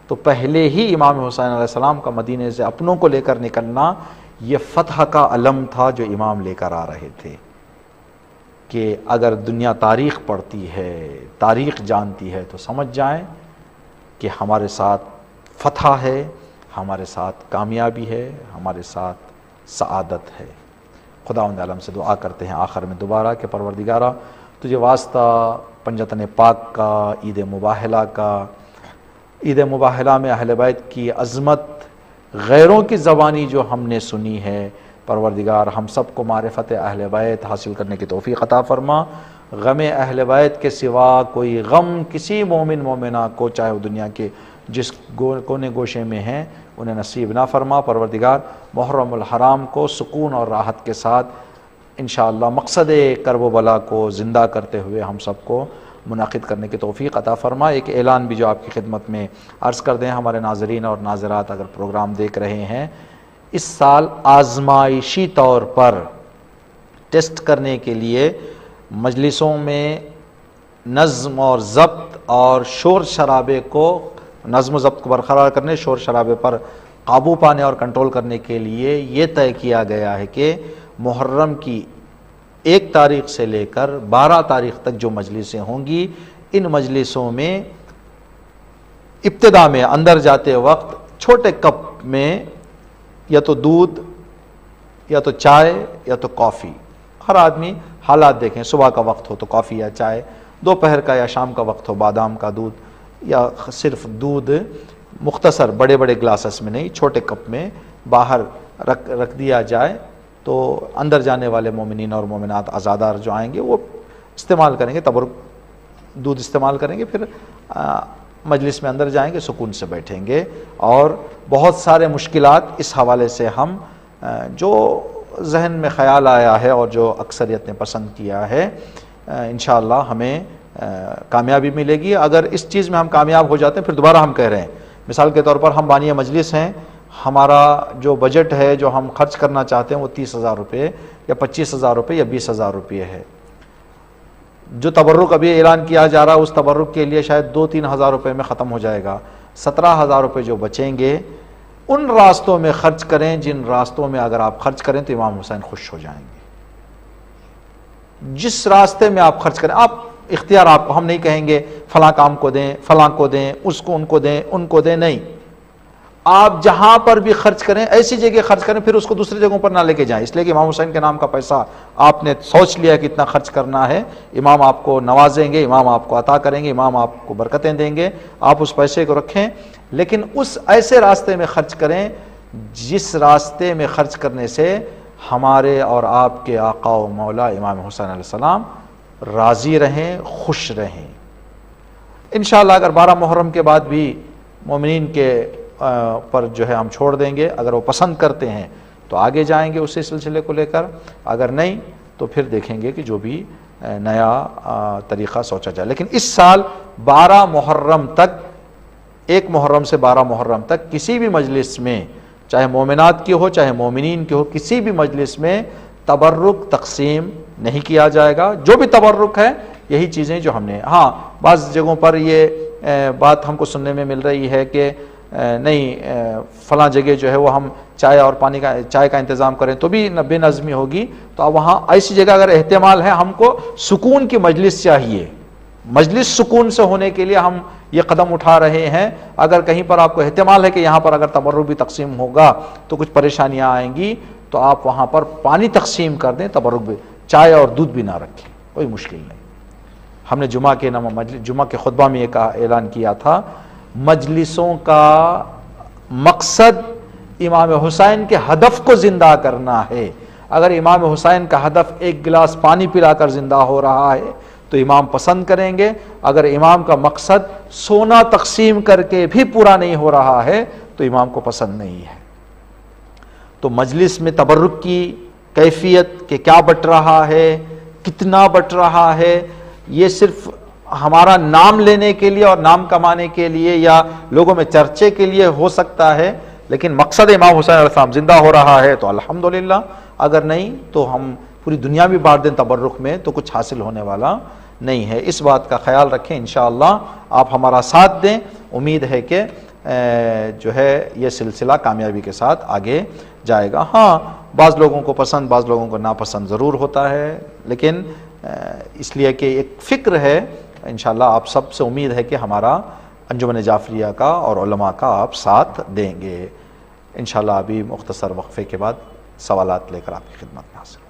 تو پہلے ہی امام حسین علیہ السلام کا مدینے سے اپنوں کو لے کر نکلنا یہ فتح کا علم تھا جو امام لے کر آ رہے تھے، کہ اگر دنیا تاریخ پڑھتی ہے، تاریخ جانتی ہے تو سمجھ جائیں کہ ہمارے ساتھ فتح ہے، ہمارے ساتھ کامیابی ہے، ہمارے ساتھ سعادت ہے۔ خداوند عالم سے دعا کرتے ہیں آخر میں دوبارہ کہ پروردگارہ تجھے واسطہ پنجتن پاک کا، عید مباہلہ کا، عید مباہلہ میں اہل بیت کی عظمت غیروں کی زبانی جو ہم نے سنی ہے، پروردگار ہم سب کو معرفت اہل بیت حاصل کرنے کی توفیق عطا فرما۔ غم اہل بیت کے سوا کوئی غم کسی مومن مومنہ کو، چاہے وہ دنیا کے جس کونے گوشے میں ہیں، انہیں نصیب نہ فرما۔ پروردگار محرم الحرام کو سکون اور راحت کے ساتھ انشاءاللہ مقصد کرب و بلا کو زندہ کرتے ہوئے ہم سب کو منعقد کرنے کی توفیق عطا فرما۔ ایک اعلان بھی جو آپ کی خدمت میں عرض کر دیں، ہمارے ناظرین اور ناظرات اگر پروگرام دیکھ رہے ہیں، اس سال آزمائشی طور پر ٹیسٹ کرنے کے لیے مجلسوں میں نظم اور ضبط اور شور شرابے کو، نظم و ضبط کو برقرار کرنے، شور شرابے پر قابو پانے اور کنٹرول کرنے کے لیے یہ طے کیا گیا ہے کہ محرم کی 1 تاریخ سے لے کر 12 تاریخ تک جو مجلسیں ہوں گی، ان مجلسوں میں ابتدا میں اندر جاتے وقت چھوٹے کپ میں یا تو دودھ یا تو چائے یا تو کافی، ہر آدمی حالات دیکھیں، صبح کا وقت ہو تو کافی یا چائے، دوپہر کا یا شام کا وقت ہو بادام کا دودھ یا صرف دودھ، مختصر بڑے بڑے گلاسز میں نہیں، چھوٹے کپ میں باہر رکھ دیا جائے تو اندر جانے والے مومنین اور مومنات عزادار جو آئیں گے وہ استعمال کریں گے، تبرک دودھ استعمال کریں گے، پھر مجلس میں اندر جائیں گے، سکون سے بیٹھیں گے۔ اور بہت سارے مشکلات اس حوالے سے ہم جو ذہن میں خیال آیا ہے اور جو اکثریت نے پسند کیا ہے، انشاءاللہ ہمیں کامیابی ملے گی۔ اگر اس چیز میں ہم کامیاب ہو جاتے ہیں، پھر دوبارہ ہم کہہ رہے ہیں، مثال کے طور پر ہم بانی مجلس ہیں، ہمارا جو بجٹ ہے جو ہم خرچ کرنا چاہتے ہیں وہ 30,000 روپے یا 25,000 روپے یا 20,000 روپے ہے۔ جو تبرک ابھی اعلان کیا جا رہا ہے اس تبرک کے لیے شاید 2-3 ہزار روپے میں ختم ہو جائے گا۔ 17,000 روپے جو بچیں گے ان راستوں میں خرچ کریں جن راستوں میں اگر آپ خرچ کریں تو امام حسین خوش ہو جائیں گے۔ جس راستے میں آپ خرچ کریں، آپ اختیار آپ کو، ہم نہیں کہیں گے فلاں کام کو دیں، فلاں کو دیں، اس کو ان کو دیں، ان کو دیں، نہیں، آپ جہاں پر بھی خرچ کریں ایسی جگہ خرچ کریں، پھر اس کو دوسری جگہوں پر نہ لے کے جائیں، اس لیے کہ امام حسین کے نام کا پیسہ آپ نے سوچ لیا کہ اتنا خرچ کرنا ہے، امام آپ کو نوازیں گے، امام آپ کو عطا کریں گے، امام آپ کو برکتیں دیں گے، آپ اس پیسے کو رکھیں، لیکن اس ایسے راستے میں خرچ کریں جس راستے میں خرچ کرنے سے ہمارے اور آپ کے آقا و مولا امام حسین علیہ السلام راضی رہیں، خوش رہیں۔ انشاءاللہ اگر 12 محرم کے بعد بھی مومنین کے پر جو ہے ہم چھوڑ دیں گے، اگر وہ پسند کرتے ہیں تو آگے جائیں گے اسی سلسلے کو لے کر، اگر نہیں تو پھر دیکھیں گے کہ جو بھی نیا طریقہ سوچا جائے۔ لیکن اس سال 12 محرم تک، 1 محرم سے 12 محرم تک کسی بھی مجلس میں، چاہے مومنات کی ہو چاہے مومنین کی ہو، کسی بھی مجلس میں تبرک تقسیم نہیں کیا جائے گا۔ جو بھی تبرک ہے یہی چیزیں جو ہم نے، ہاں بعض جگہوں پر یہ بات ہم کو سننے میں مل رہی ہے کہ نہیں فلاں جگہ جو ہے وہ ہم چائے اور پانی کا، چائے کا انتظام کریں تو بھی بے نظمی ہوگی، تو اب وہاں ایسی جگہ اگر احتمال ہے، ہم کو سکون کی مجلس چاہیے، مجلس سکون سے ہونے کے لیے ہم یہ قدم اٹھا رہے ہیں۔ اگر کہیں پر آپ کو احتمال ہے کہ یہاں پر اگر تبرک بھی تقسیم ہوگا تو کچھ پریشانیاں آئیں گی، تو آپ وہاں پر پانی تقسیم کر دیں، تبرک بھی، چائے اور دودھ بھی نہ رکھیں، کوئی مشکل نہیں۔ ہم نے جمعہ کے خطبہ میں یہ اعلان کیا تھا، مجلسوں کا مقصد امام حسین کے ہدف کو زندہ کرنا ہے۔ اگر امام حسین کا ہدف 1 گلاس پانی پلا کر زندہ ہو رہا ہے تو امام پسند کریں گے، اگر امام کا مقصد سونا تقسیم کر کے بھی پورا نہیں ہو رہا ہے تو امام کو پسند نہیں ہے۔ تو مجلس میں تبرک کی کیفیت کہ کیا بٹ رہا ہے، کتنا بٹ رہا ہے، یہ صرف ہمارا نام لینے کے لیے اور نام کمانے کے لیے یا لوگوں میں چرچے کے لیے ہو سکتا ہے، لیکن مقصد امام حسین علیہ السلام زندہ ہو رہا ہے تو الحمدللہ، اگر نہیں تو ہم پوری دنیا بھی بانٹ دیں تبرک میں تو کچھ حاصل ہونے والا نہیں ہے۔ اس بات کا خیال رکھیں، انشاءاللہ آپ ہمارا ساتھ دیں، امید ہے کہ جو ہے یہ سلسلہ کامیابی کے ساتھ آگے جائے گا۔ ہاں بعض لوگوں کو پسند، بعض لوگوں کو ناپسند ضرور ہوتا ہے، لیکن اس لیے کہ ایک فکر ہے، انشاءاللہ آپ سب سے امید ہے کہ ہمارا انجمن جعفریہ کا اور علماء کا آپ ساتھ دیں گے۔ انشاءاللہ ابھی مختصر وقفے کے بعد سوالات لے کر آپ کی خدمت میں حاضر ہوں۔